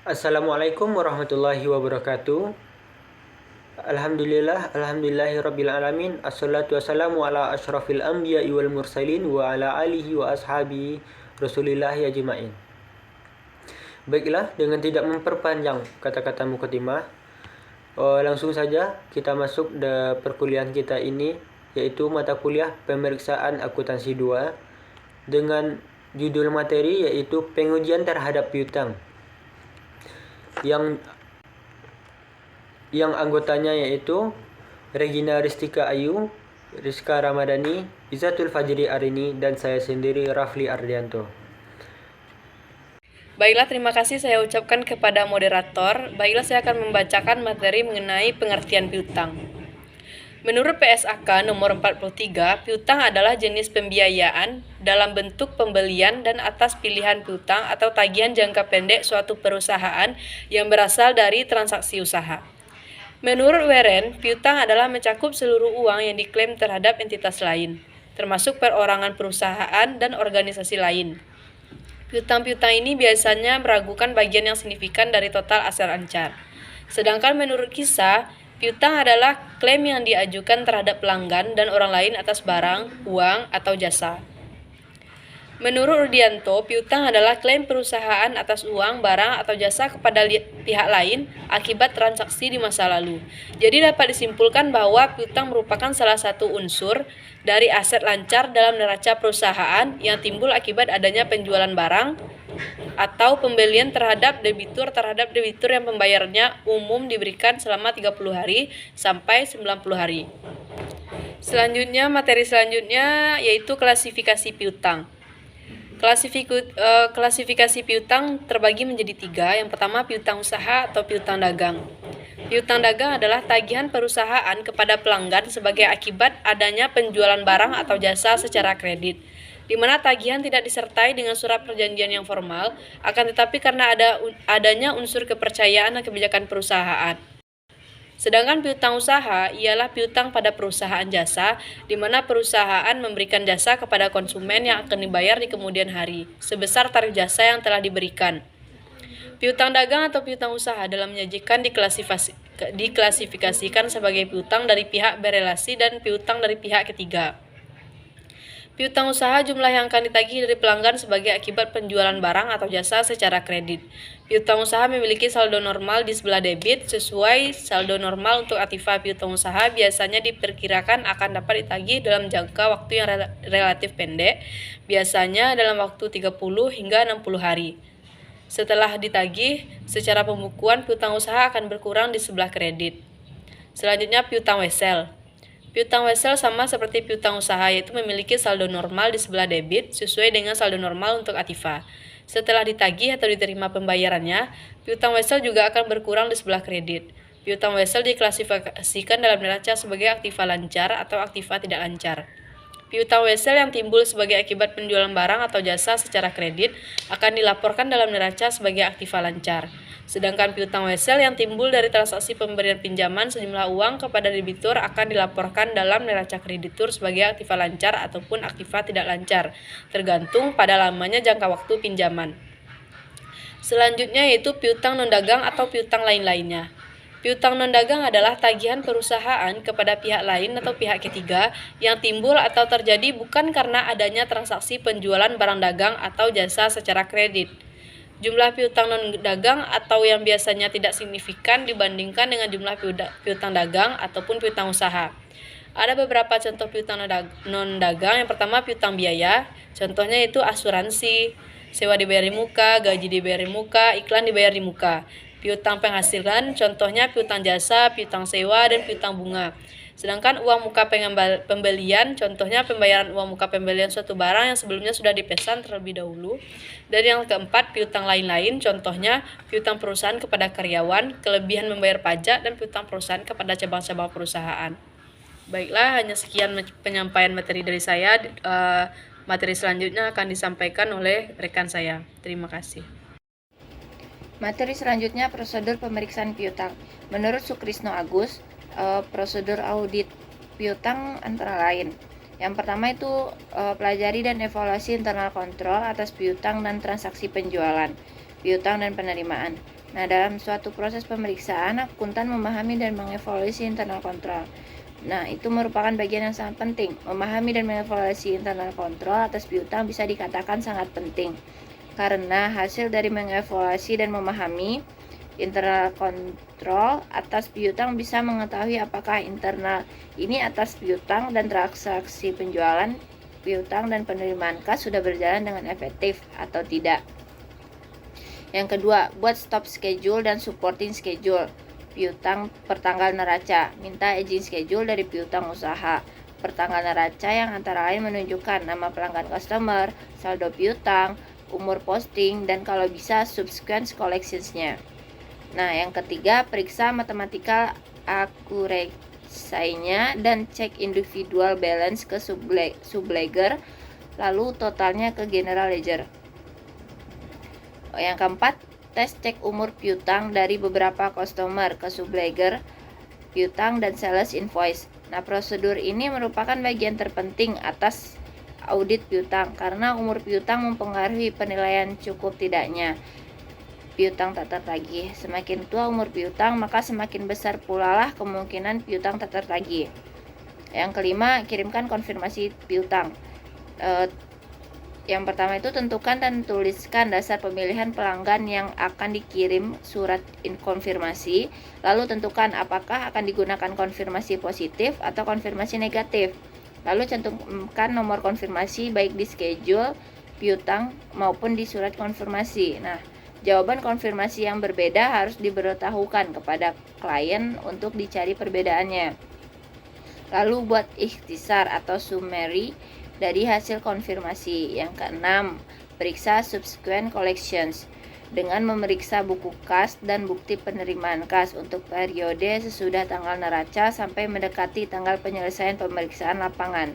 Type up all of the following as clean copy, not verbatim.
Assalamualaikum warahmatullahi wabarakatuh. Alhamdulillahirabbil alamin. Assalatu wassalamu ala asyrafil anbiya'i wal mursalin wa ala alihi wa ashabi Rasulillahi ajma'in. Baiklah, dengan tidak memperpanjang kata-kata mukadimah, langsung saja kita masuk ke perkuliahan kita ini, yaitu mata kuliah pemeriksaan akuntansi 2 dengan judul materi yaitu pengujian terhadap piutang. Yang anggotanya yaitu Regina Ristika Ayu, Rizka Ramadhani, Izzatul Fajri Arini, dan saya sendiri Rafli Ardianto. Baiklah, terima kasih saya ucapkan kepada moderator. Baiklah, saya akan membacakan materi mengenai pengertian piutang. Menurut PSAK nomor 43, piutang adalah jenis pembiayaan dalam bentuk pembelian dan atas pilihan piutang atau tagihan jangka pendek suatu perusahaan yang berasal dari transaksi usaha. Menurut Weren, piutang adalah mencakup seluruh uang yang diklaim terhadap entitas lain, termasuk perorangan perusahaan dan organisasi lain. Piutang-piutang ini biasanya meragukan bagian yang signifikan dari total aset lancar. Sedangkan menurut Kisah, piutang adalah klaim yang diajukan terhadap pelanggan dan orang lain atas barang, uang, atau jasa. Menurut Rudianto, piutang adalah klaim perusahaan atas uang, barang, atau jasa kepada pihak lain akibat transaksi di masa lalu. Jadi dapat disimpulkan bahwa piutang merupakan salah satu unsur dari aset lancar dalam neraca perusahaan yang timbul akibat adanya penjualan barang atau pembelian terhadap debitur yang pembayarannya umum diberikan selama 30 hari sampai 90 hari. Materi selanjutnya yaitu klasifikasi piutang. Klasifikasi piutang terbagi menjadi 3. Yang pertama, piutang usaha atau piutang dagang. Piutang dagang adalah tagihan perusahaan kepada pelanggan sebagai akibat adanya penjualan barang atau jasa secara kredit, di mana tagihan tidak disertai dengan surat perjanjian yang formal, akan tetapi karena adanya unsur kepercayaan dan kebijakan perusahaan. Sedangkan piutang usaha ialah piutang pada perusahaan jasa, di mana perusahaan memberikan jasa kepada konsumen yang akan dibayar di kemudian hari, sebesar tarif jasa yang telah diberikan. Piutang dagang atau piutang usaha dalam menyajikan diklasifikasikan sebagai piutang dari pihak berelasi dan piutang dari pihak ketiga. Piutang usaha jumlah yang akan ditagih dari pelanggan sebagai akibat penjualan barang atau jasa secara kredit. Piutang usaha memiliki saldo normal di sebelah debit sesuai saldo normal untuk aktiva piutang usaha biasanya diperkirakan akan dapat ditagih dalam jangka waktu yang relatif pendek, biasanya dalam waktu 30 hingga 60 hari. Setelah ditagih, secara pembukuan piutang usaha akan berkurang di sebelah kredit. Selanjutnya piutang wesel. Piutang wesel sama seperti piutang usaha, yaitu memiliki saldo normal di sebelah debit sesuai dengan saldo normal untuk aktiva. Setelah ditagih atau diterima pembayarannya, piutang wesel juga akan berkurang di sebelah kredit. Piutang wesel diklasifikasikan dalam neraca sebagai aktiva lancar atau aktiva tidak lancar. Piutang wesel yang timbul sebagai akibat penjualan barang atau jasa secara kredit akan dilaporkan dalam neraca sebagai aktiva lancar. Sedangkan piutang wesel yang timbul dari transaksi pemberian pinjaman sejumlah uang kepada debitur akan dilaporkan dalam neraca kreditur sebagai aktiva lancar ataupun aktiva tidak lancar, tergantung pada lamanya jangka waktu pinjaman. Selanjutnya yaitu piutang non-dagang atau piutang lain-lainnya. Piutang non-dagang adalah tagihan perusahaan kepada pihak lain atau pihak ketiga yang timbul atau terjadi bukan karena adanya transaksi penjualan barang dagang atau jasa secara kredit. Jumlah piutang non-dagang atau yang biasanya tidak signifikan dibandingkan dengan jumlah piutang dagang ataupun piutang usaha. Ada beberapa contoh piutang non-dagang. Yang pertama, piutang biaya. Contohnya itu asuransi, sewa dibayar di muka, gaji dibayar di muka, iklan dibayar di muka. Piutang penghasilan, contohnya piutang jasa, piutang sewa, dan piutang bunga. Sedangkan uang muka pembelian, contohnya pembayaran uang muka pembelian suatu barang yang sebelumnya sudah dipesan terlebih dahulu. Dan yang keempat, piutang lain-lain, contohnya piutang perusahaan kepada karyawan, kelebihan membayar pajak, dan piutang perusahaan kepada cabang-cabang perusahaan. Baiklah, hanya sekian penyampaian materi dari saya. Materi selanjutnya akan disampaikan oleh rekan saya. Terima kasih. Materi selanjutnya prosedur pemeriksaan piutang. Menurut Sukrisno Agus, prosedur audit piutang antara lain. Yang pertama itu pelajari dan evaluasi internal kontrol atas piutang dan transaksi penjualan, piutang dan penerimaan. Nah, dalam suatu proses pemeriksaan, akuntan memahami dan mengevaluasi internal kontrol. Nah, itu merupakan bagian yang sangat penting. Memahami dan mengevaluasi internal kontrol atas piutang bisa dikatakan sangat penting. Karena hasil dari mengevaluasi dan memahami internal kontrol atas piutang bisa mengetahui apakah internal ini atas piutang dan transaksi penjualan piutang dan penerimaan kas sudah berjalan dengan efektif atau tidak. Yang kedua, buat stop schedule dan supporting schedule piutang pertanggal neraca. Minta aging schedule dari piutang usaha pertanggal neraca yang antara lain menunjukkan nama pelanggan customer, saldo piutang, umur posting, dan kalau bisa subsequent collections-nya. Nah, yang ketiga, periksa mathematical accuracy-nya dan cek individual balance ke subledger, lalu totalnya ke general ledger. Yang keempat, tes cek umur piutang dari beberapa customer ke subledger piutang dan sales invoice. Nah, prosedur ini merupakan bagian terpenting atas audit piutang karena umur piutang mempengaruhi penilaian cukup tidaknya piutang tak tertagih. Semakin tua umur piutang, maka semakin besar pula lah kemungkinan piutang tak tertagih. Yang kelima, kirimkan konfirmasi piutang. Yang pertama itu tentukan dan tuliskan dasar pemilihan pelanggan yang akan dikirim surat konfirmasi, lalu tentukan apakah akan digunakan konfirmasi positif atau konfirmasi negatif. Lalu cantumkan nomor konfirmasi baik di schedule piutang maupun di surat konfirmasi. Nah, jawaban konfirmasi yang berbeda harus diberitahukan kepada klien untuk dicari perbedaannya. Lalu buat ikhtisar atau summary dari hasil konfirmasi. Yang keenam, periksa subsequent collections dengan memeriksa buku kas dan bukti penerimaan kas untuk periode sesudah tanggal neraca sampai mendekati tanggal penyelesaian pemeriksaan lapangan.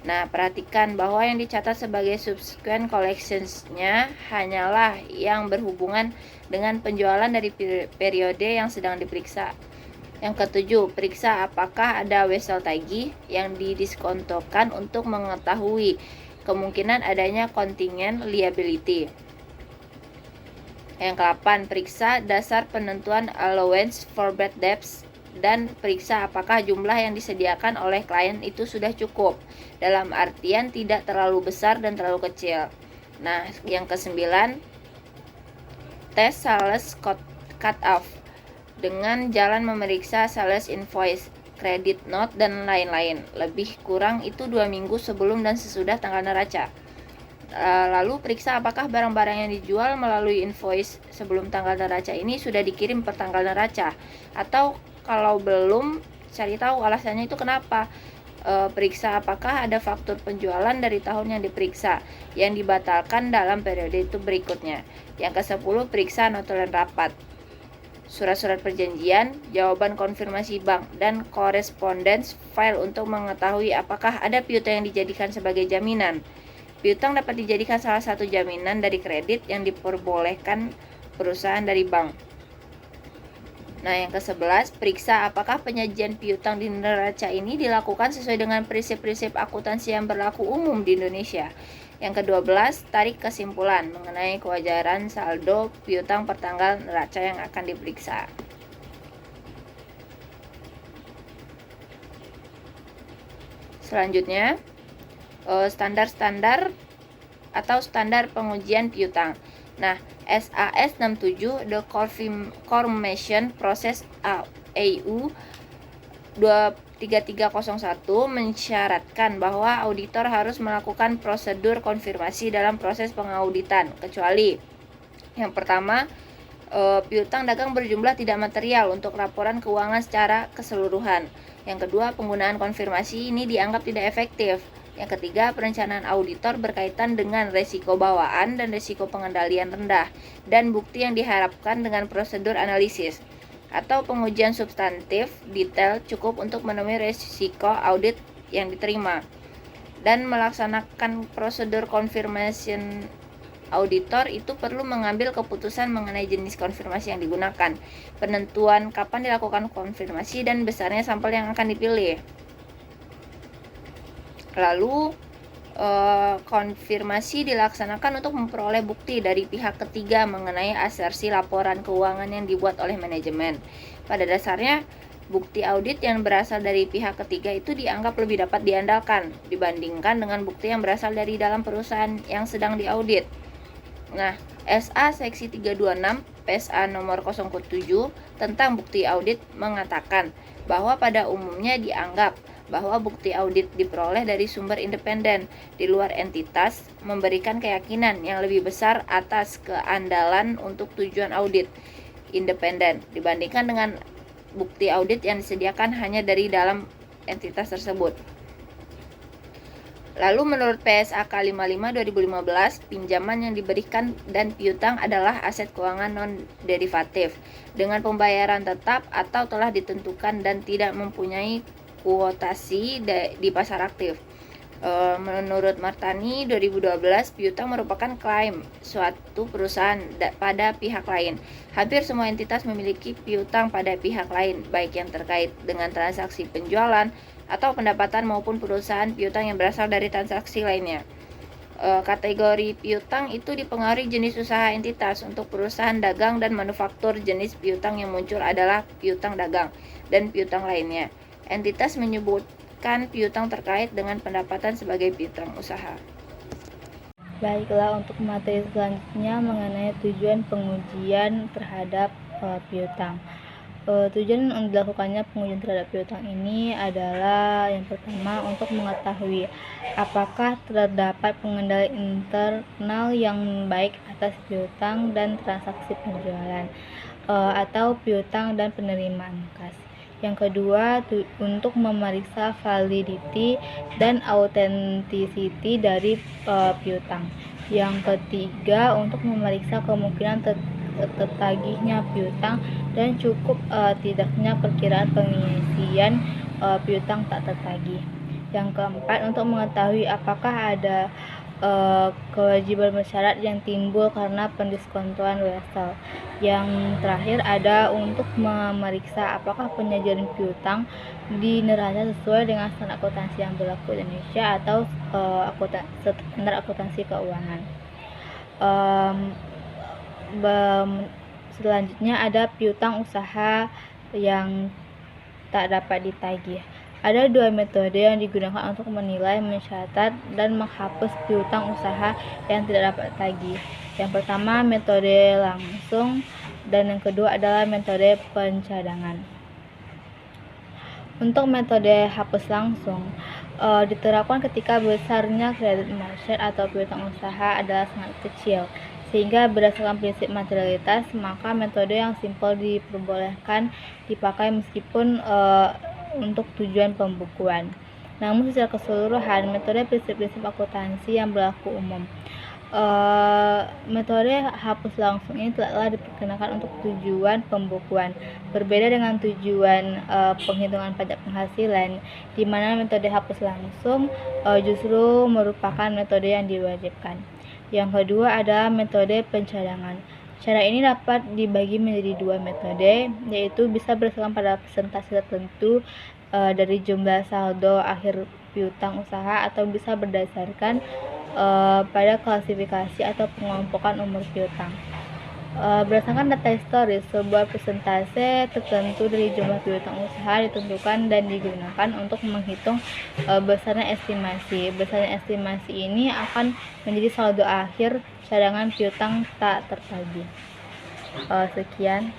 Nah, perhatikan bahwa yang dicatat sebagai subsequent collections-nya hanyalah yang berhubungan dengan penjualan dari periode yang sedang diperiksa. Yang ketujuh, periksa apakah ada wesel tagih yang didiskontokan untuk mengetahui kemungkinan adanya kontingen liability. Yang ke-8, periksa dasar penentuan allowance for bad debts dan periksa apakah jumlah yang disediakan oleh klien itu sudah cukup, dalam artian tidak terlalu besar dan terlalu kecil. Nah, yang ke-9, tes sales cut off dengan jalan memeriksa sales invoice, credit note, dan lain-lain. Lebih kurang itu 2 minggu sebelum dan sesudah tanggal neraca. Lalu periksa apakah barang-barang yang dijual melalui invoice sebelum tanggal neraca ini sudah dikirim per tanggal neraca, atau kalau belum, cari tahu alasannya itu kenapa. Periksa apakah ada faktur penjualan dari tahun yang diperiksa yang dibatalkan dalam periode itu berikutnya. Yang ke-10, periksa notulen rapat, surat-surat perjanjian, jawaban konfirmasi bank, dan correspondence file untuk mengetahui apakah ada piutang yang dijadikan sebagai jaminan. Piutang dapat dijadikan salah satu jaminan dari kredit yang diperbolehkan perusahaan dari bank. Nah, yang ke-11, periksa apakah penyajian piutang di neraca ini dilakukan sesuai dengan prinsip-prinsip akuntansi yang berlaku umum di Indonesia. Yang ke-12, tarik kesimpulan mengenai kewajaran saldo piutang pertanggal neraca yang akan diperiksa. Selanjutnya, standar-standar atau standar pengujian piutang. Nah, SAS 67 The Confirmation Process AU 3301 mensyaratkan bahwa auditor harus melakukan prosedur konfirmasi dalam proses pengauditan, kecuali yang pertama, piutang dagang berjumlah tidak material untuk laporan keuangan secara keseluruhan. Yang kedua, penggunaan konfirmasi ini dianggap tidak efektif. Yang ketiga, perencanaan auditor berkaitan dengan resiko bawaan dan resiko pengendalian rendah, dan bukti yang diharapkan dengan prosedur analisis atau pengujian substantif detail cukup untuk memenuhi resiko audit yang diterima. Dan melaksanakan prosedur confirmation auditor itu perlu mengambil keputusan mengenai jenis konfirmasi yang digunakan, penentuan kapan dilakukan konfirmasi, dan besarnya sampel yang akan dipilih. Lalu konfirmasi dilaksanakan untuk memperoleh bukti dari pihak ketiga mengenai asersi laporan keuangan yang dibuat oleh manajemen. Pada dasarnya, bukti audit yang berasal dari pihak ketiga itu dianggap lebih dapat diandalkan dibandingkan dengan bukti yang berasal dari dalam perusahaan yang sedang diaudit. Nah, SA Seksi 326 PSA nomor 07 tentang bukti audit mengatakan bahwa pada umumnya dianggap bahwa bukti audit diperoleh dari sumber independen di luar entitas memberikan keyakinan yang lebih besar atas keandalan untuk tujuan audit independen dibandingkan dengan bukti audit yang disediakan hanya dari dalam entitas tersebut. Lalu menurut PSAK 55 2015, pinjaman yang diberikan dan piutang adalah aset keuangan non-derivatif dengan pembayaran tetap atau telah ditentukan dan tidak mempunyai kuotasi di pasar aktif. Menurut Martani 2012, piutang merupakan klaim suatu perusahaan pada pihak lain. Hampir semua entitas memiliki piutang pada pihak lain, baik yang terkait dengan transaksi penjualan atau pendapatan maupun perusahaan piutang yang berasal dari transaksi lainnya. Kategori piutang itu dipengaruhi jenis usaha entitas. Untuk perusahaan dagang dan manufaktur, jenis piutang yang muncul adalah piutang dagang dan piutang lainnya. Entitas menyebutkan piutang terkait dengan pendapatan sebagai piutang usaha. Baiklah, untuk materi selanjutnya mengenai tujuan pengujian terhadap piutang. Tujuan yang dilakukannya pengujian terhadap piutang ini adalah yang pertama untuk mengetahui apakah terdapat pengendali internal yang baik atas piutang dan transaksi penjualan atau piutang dan penerimaan kas. Yang kedua, untuk memeriksa validity dan authenticity dari piutang. Yang ketiga, untuk memeriksa kemungkinan tertagihnya piutang dan cukup tidaknya perkiraan pengisian piutang tak tertagih. Yang keempat, untuk mengetahui apakah ada kewajiban bersyarat yang timbul karena pendiskontoan wesel. Yang terakhir ada untuk memeriksa apakah penyajian piutang di neraca sesuai dengan standar akuntansi yang berlaku di Indonesia atau standar akuntansi keuangan. Selanjutnya ada piutang usaha yang tak dapat ditagih. Ada dua metode yang digunakan untuk menilai, mencatat, dan menghapus piutang usaha yang tidak dapat ditagih. Yang pertama metode langsung dan yang kedua adalah metode pencadangan. Untuk metode hapus langsung diterapkan ketika besarnya kredit macet atau piutang usaha adalah sangat kecil. Sehingga berdasarkan prinsip materialitas, maka metode yang simpel diperbolehkan dipakai meskipun untuk tujuan pembukuan. Namun secara keseluruhan, metode prinsip-prinsip akuntansi yang berlaku umum. Metode hapus langsung ini telah diperkenakan untuk tujuan pembukuan, berbeda dengan tujuan penghitungan pajak penghasilan, di mana metode hapus langsung justru merupakan metode yang diwajibkan. Yang kedua adalah metode pencadangan. Cara ini dapat dibagi menjadi dua metode, yaitu bisa berdasarkan pada persentase tertentu dari jumlah saldo akhir piutang usaha atau bisa berdasarkan pada klasifikasi atau pengelompokan umur piutang. Berdasarkan data historis, sebuah persentase tertentu dari jumlah piutang usaha ditentukan dan digunakan untuk menghitung besarnya estimasi. Besarnya estimasi ini akan menjadi saldo akhir cadangan piutang tak tertagih. Sekian.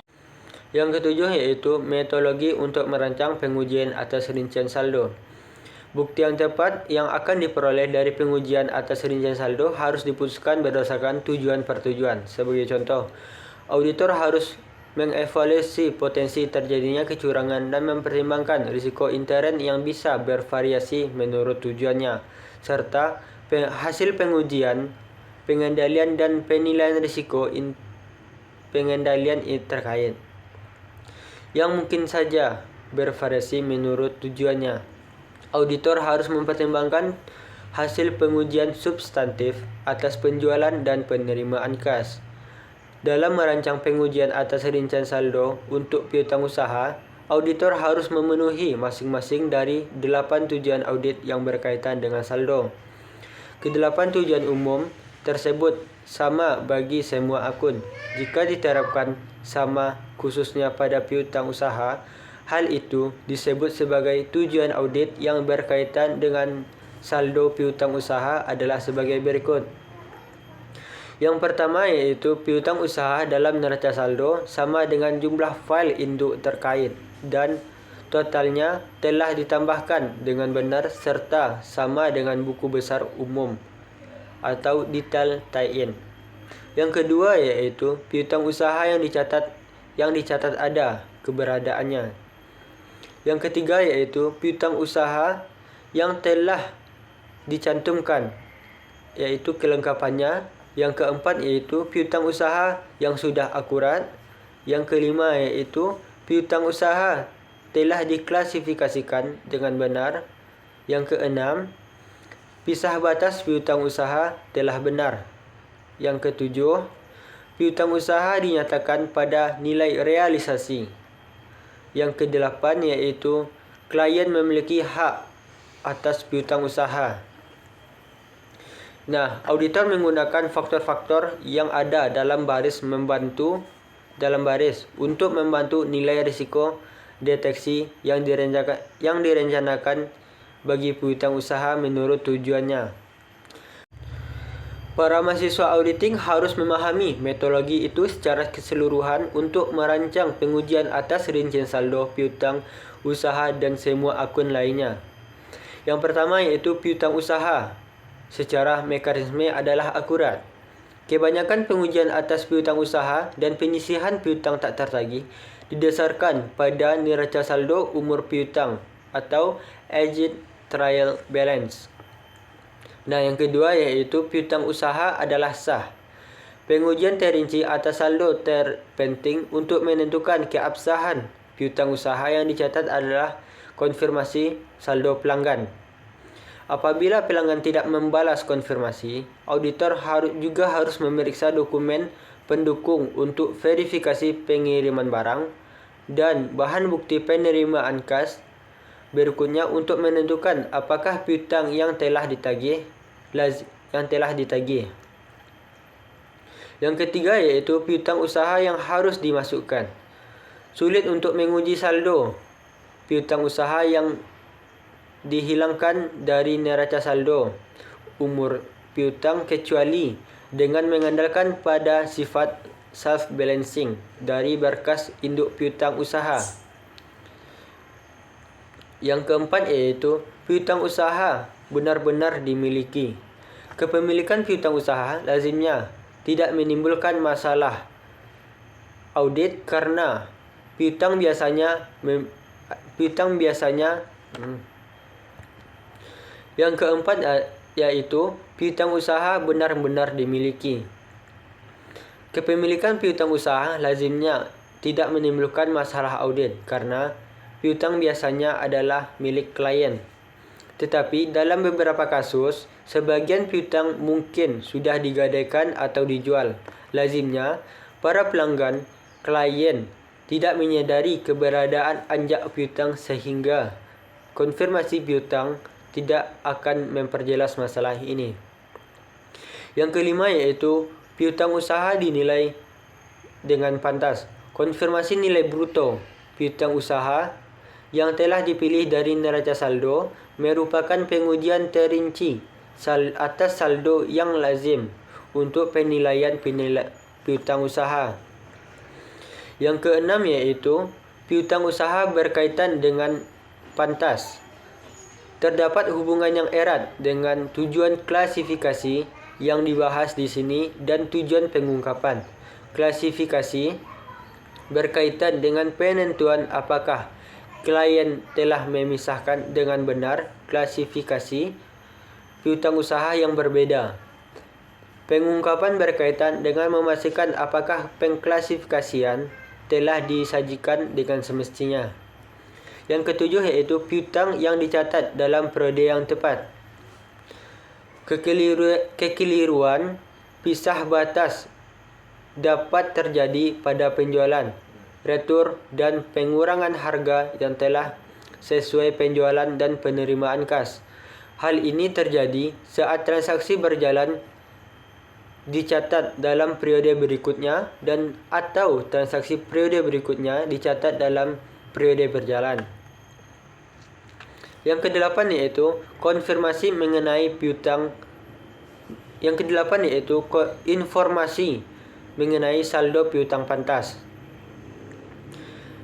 Yang ketujuh yaitu metodologi untuk merancang pengujian atas rincian saldo. Bukti yang tepat yang akan diperoleh dari pengujian atas rincian saldo harus diputuskan berdasarkan tujuan per tujuan. Sebagai contoh, auditor harus mengevaluasi potensi terjadinya kecurangan dan mempertimbangkan risiko intern yang bisa bervariasi menurut tujuannya, serta hasil pengujian, pengendalian dan penilaian risiko pengendalian terkait yang mungkin saja bervariasi menurut tujuannya. Auditor harus mempertimbangkan hasil pengujian substantif atas penjualan dan penerimaan kas. Dalam merancang pengujian atas rincian saldo untuk piutang usaha, auditor harus memenuhi masing-masing dari 8 tujuan audit yang berkaitan dengan saldo. Kedelapan, tujuan umum tersebut sama bagi semua akun. Jika diterapkan sama khususnya pada piutang usaha, hal itu disebut sebagai tujuan audit yang berkaitan dengan saldo piutang usaha adalah sebagai berikut. Yang pertama yaitu piutang usaha dalam neraca saldo sama dengan jumlah file induk terkait dan totalnya telah ditambahkan dengan benar serta sama dengan buku besar umum atau detail tie-in. Yang kedua yaitu piutang usaha yang dicatat ada keberadaannya. Yang ketiga yaitu piutang usaha yang telah dicantumkan yaitu kelengkapannya. Yang keempat yaitu piutang usaha yang sudah akurat. Yang kelima yaitu piutang usaha telah diklasifikasikan dengan benar. Yang keenam, pisah batas piutang usaha telah benar. Yang ketujuh, piutang usaha dinyatakan pada nilai realisasi. Yang kedelapan yaitu klien memiliki hak atas piutang usaha. Nah, auditor menggunakan faktor-faktor yang ada dalam baris untuk membantu nilai risiko deteksi yang direncanakan bagi piutang usaha menurut tujuannya. Para mahasiswa auditing harus memahami metodologi itu secara keseluruhan untuk merancang pengujian atas rincian saldo piutang usaha dan semua akun lainnya. Yang pertama yaitu piutang usaha. Secara mekanisme adalah akurat. Kebanyakan pengujian atas piutang usaha dan penyisihan piutang tak tertagih didasarkan pada neraca saldo umur piutang atau exit trial balance. Nah, yang kedua yaitu piutang usaha adalah sah. Pengujian terinci atas saldo terpenting untuk menentukan keabsahan piutang usaha yang dicatat adalah konfirmasi saldo pelanggan. Apabila pelanggan tidak membalas konfirmasi, auditor juga harus memeriksa dokumen pendukung untuk verifikasi pengiriman barang dan bahan bukti penerimaan kas berikutnya untuk menentukan apakah piutang yang telah ditagih. Yang ketiga yaitu piutang usaha yang harus dimasukkan. Sulit untuk menguji saldo piutang usaha yang dihilangkan dari neraca saldo umur piutang kecuali dengan mengandalkan pada sifat self-balancing dari berkas induk piutang usaha. Yang keempat yaitu piutang usaha benar-benar dimiliki. Kepemilikan piutang usaha lazimnya tidak menimbulkan masalah audit karena piutang biasanya Yang keempat yaitu piutang usaha benar-benar dimiliki. Kepemilikan piutang usaha lazimnya tidak menimbulkan masalah audit karena piutang biasanya adalah milik klien. Tetapi dalam beberapa kasus, sebagian piutang mungkin sudah digadaikan atau dijual. Lazimnya, para pelanggan klien tidak menyadari keberadaan anjak piutang sehingga konfirmasi piutang tidak akan memperjelas masalah ini. Yang kelima yaitu piutang usaha dinilai dengan pantas. Konfirmasi nilai bruto piutang usaha yang telah dipilih dari neraca saldo merupakan pengujian terinci atas saldo yang lazim untuk penilaian piutang usaha. Yang keenam yaitu piutang usaha berkaitan dengan pantas. Terdapat hubungan yang erat dengan tujuan klasifikasi yang dibahas di sini dan tujuan pengungkapan. Klasifikasi berkaitan dengan penentuan apakah klien telah memisahkan dengan benar klasifikasi piutang usaha yang berbeda. Pengungkapan berkaitan dengan memastikan apakah pengklasifikasian telah disajikan dengan semestinya. Yang ketujuh yaitu piutang yang dicatat dalam periode yang tepat. Kekeliruan pisah batas dapat terjadi pada penjualan, retur, dan pengurangan harga yang telah sesuai penjualan dan penerimaan kas. Hal ini terjadi saat transaksi berjalan dicatat dalam periode berikutnya dan atau transaksi periode berikutnya dicatat dalam periode berjalan. Yang kedelapan yaitu konfirmasi mengenai piutang. Yang kedelapan yaitu informasi mengenai saldo piutang pantas.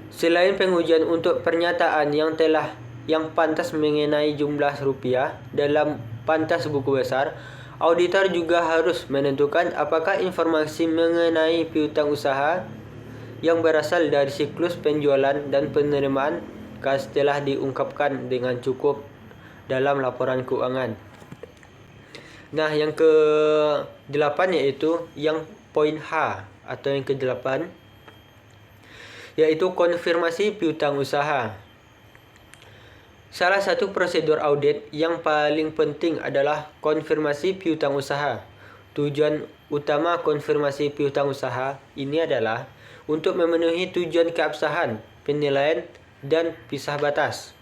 Selain pengujian untuk pernyataan yang pantas mengenai jumlah rupiah dalam pantas buku besar, auditor juga harus menentukan apakah informasi mengenai piutang usaha yang berasal dari siklus penjualan dan penerimaan kas telah diungkapkan dengan cukup dalam laporan keuangan. Nah, yang ke-8 yaitu yang poin H atau yang ke-8 yaitu konfirmasi piutang usaha. Salah satu prosedur audit yang paling penting adalah konfirmasi piutang usaha. Tujuan utama konfirmasi piutang usaha ini adalah untuk memenuhi tujuan keabsahan, penilaian, dan pisah batas.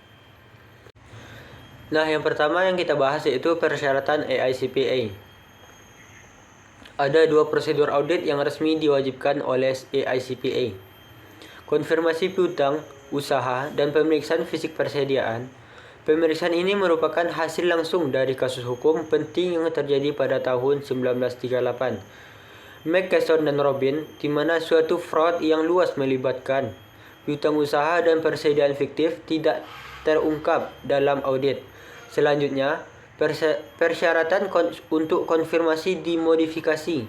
Nah, yang pertama yang kita bahas yaitu persyaratan AICPA. Ada dua prosedur audit yang resmi diwajibkan oleh AICPA. Konfirmasi piutang usaha dan pemeriksaan fisik persediaan. Pemeriksaan ini merupakan hasil langsung dari kasus hukum penting yang terjadi pada tahun 1938. McKesson dan Robin, di mana suatu fraud yang luas melibatkan piutang usaha dan persediaan fiktif tidak terungkap dalam audit. Selanjutnya, persyaratan untuk konfirmasi dimodifikasi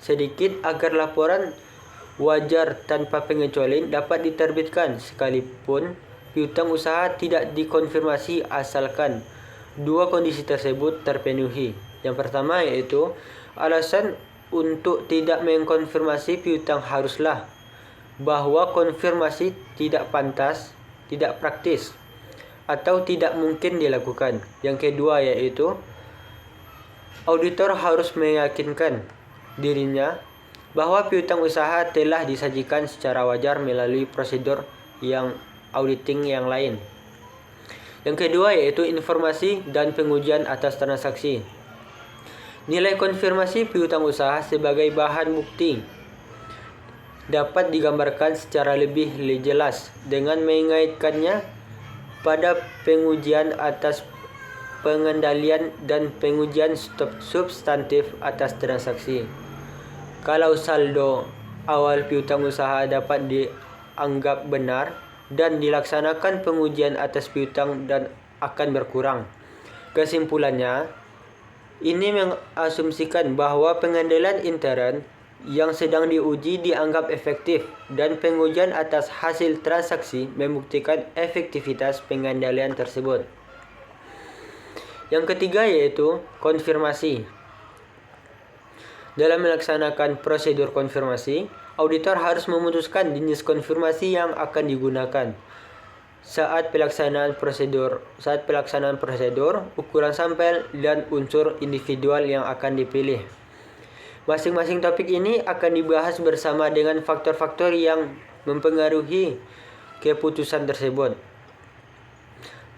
sedikit agar laporan wajar tanpa pengecualian dapat diterbitkan sekalipun piutang usaha tidak dikonfirmasi asalkan dua kondisi tersebut terpenuhi. Yang pertama yaitu alasan untuk tidak mengkonfirmasi piutang haruslah bahwa konfirmasi tidak pantas, tidak praktis, atau tidak mungkin dilakukan. Yang kedua yaitu auditor harus meyakinkan dirinya bahwa piutang usaha telah disajikan secara wajar melalui prosedur yang auditing yang lain. Yang kedua yaitu informasi dan pengujian atas transaksi. Nilai konfirmasi piutang usaha sebagai bahan bukti dapat digambarkan secara lebih jelas dengan mengaitkannya pada pengujian atas pengendalian dan pengujian substantif atas transaksi. Kalau saldo awal piutang usaha dapat dianggap benar dan dilaksanakan pengujian atas piutang dan akan berkurang. Kesimpulannya, ini mengasumsikan bahwa pengendalian intern yang sedang diuji dianggap efektif dan pengujian atas hasil transaksi membuktikan efektivitas pengendalian tersebut. Yang ketiga yaitu konfirmasi. Dalam melaksanakan prosedur konfirmasi, auditor harus memutuskan jenis konfirmasi yang akan digunakan. Saat pelaksanaan prosedur, ukuran sampel dan unsur individual yang akan dipilih. Masing-masing topik ini akan dibahas bersama dengan faktor-faktor yang mempengaruhi keputusan tersebut.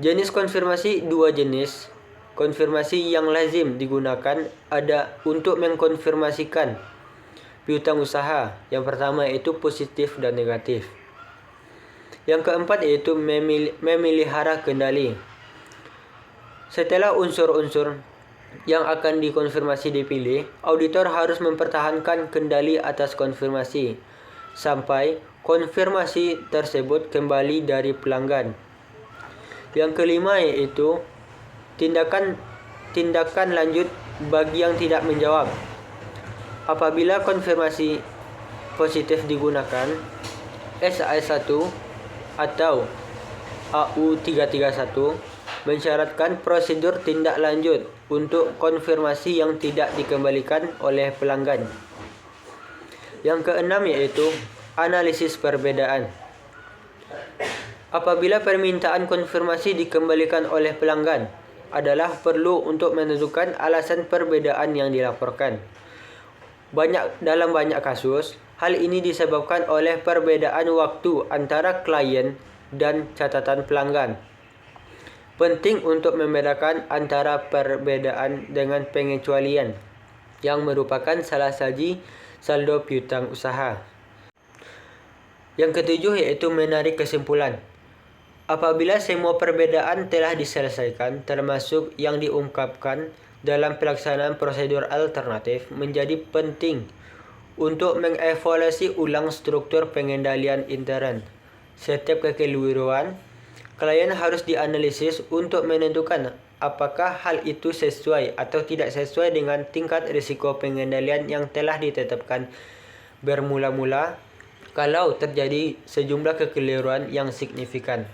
Jenis konfirmasi dua jenis. Konfirmasi yang lazim digunakan ada untuk mengkonfirmasikan piutang usaha. Yang pertama yaitu positif dan negatif. Yang keempat yaitu memelihara kendali. Setelah unsur-unsur yang akan dikonfirmasi dipilih, auditor harus mempertahankan kendali atas konfirmasi sampai konfirmasi tersebut kembali dari pelanggan. Yang kelima yaitu tindakan lanjut bagi yang tidak menjawab. Apabila konfirmasi positif digunakan, SAS1 atau AU331 mensyaratkan prosedur tindak lanjut untuk konfirmasi yang tidak dikembalikan oleh pelanggan. Yang keenam yaitu analisis perbedaan. Apabila permintaan konfirmasi dikembalikan oleh pelanggan, adalah perlu untuk menentukan alasan perbedaan yang dilaporkan. Dalam banyak kasus, hal ini disebabkan oleh perbedaan waktu antara klien dan catatan pelanggan. Penting untuk membedakan antara perbedaan dengan pengecualian, yang merupakan salah satu saldo piutang usaha. Yang ketujuh yaitu menarik kesimpulan. Apabila semua perbedaan telah diselesaikan, termasuk yang diungkapkan dalam pelaksanaan prosedur alternatif, menjadi penting untuk mengevaluasi ulang struktur pengendalian intern. Setiap kekeliruan, klien harus dianalisis untuk menentukan apakah hal itu sesuai atau tidak sesuai dengan tingkat risiko pengendalian yang telah ditetapkan bermula-mula kalau terjadi sejumlah kekeliruan yang signifikan.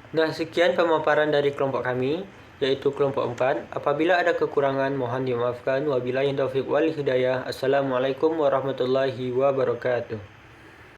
Nah, sekian pemaparan dari kelompok kami, yaitu kelompok 4. Apabila ada kekurangan, mohon dimaafkan. Wabillahi taufiq wal hidayah. Assalamualaikum warahmatullahi wabarakatuh.